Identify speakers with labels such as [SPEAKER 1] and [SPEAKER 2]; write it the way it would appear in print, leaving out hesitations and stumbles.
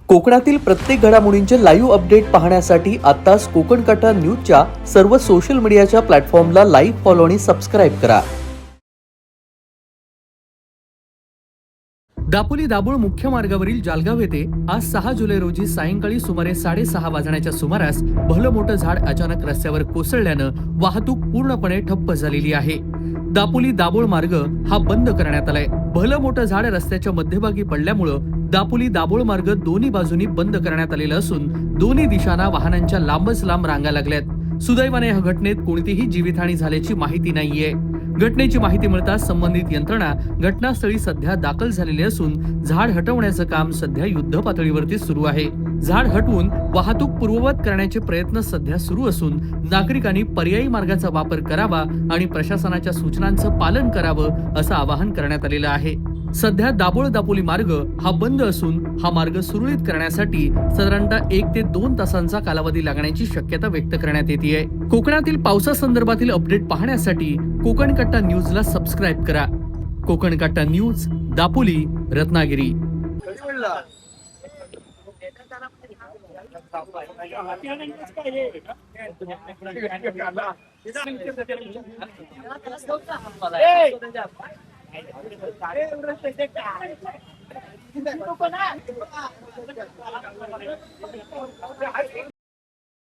[SPEAKER 1] कोकणातील प्रत्येक घडामोडींचे लाईव्ह अपडेट पाहण्यासाठी आताच कोकण कटा न्यूजच्या सर्व सोशल मीडियाच्या प्लॅटफॉर्मला लाईक, फॉलो आणि सबस्क्राईब करा. दापोली दाभोळ मुख्य मार्गावरील जालगाव येथे आज 6 जुलै रोजी सायंकाळी सुमारे 6:30 वाजण्याच्या सुमारास भलं मोठं झाड अचानक रस्त्यावर कोसळल्यानं वाहतूक पूर्णपणे ठप्प झालेली आहे. दापोली दाभोळ मार्ग हा बंद करण्यात आलाय. भलं मोठं झाड रस्त्याच्या मध्यभागी पडल्यामुळं दापोली दाभोळ मार्ग दोन्ही बाजूनी बंद करण्यात आलेला असून दोन्ही दिशांना वाहनांच्या लांबच लांब रांगा लागल्यात. सुदैवाने या घटनेत कोणतीही जीवितहानी झाल्याची माहिती नाहीये. घटनेची माहिती मिळताच संबंधित यंत्रणा घटनास्थळी सध्या दाखल झालेली असून झाड हटवण्याचं काम सध्या युद्ध पातळीवरती सुरू आहे. झाड हटवून वाहतूक पूर्ववत करण्याचे प्रयत्न सध्या सुरू असून नागरिकांनी पर्यायी मार्गाचा वापर करावा आणि प्रशासनाच्या सूचनांचं पालन करावं असं आवाहन करण्यात आलेलं आहे. सध्या दाभोळ दापोली मार्ग हा बंद असून हा मार्ग सुरळीत करण्यासाठी साधारणतः 1 ते 2 तासांचा कालावधी लागण्याची शक्यता व्यक्त करण्यात येते. कोकणातील पावसासंदर्भातील अपडेट पाहण्यासाठी कोकण कट्टा न्यूजला सबस्क्राईब करा. कोकण कट्टा न्यूज, दापोली, रत्नागिरी.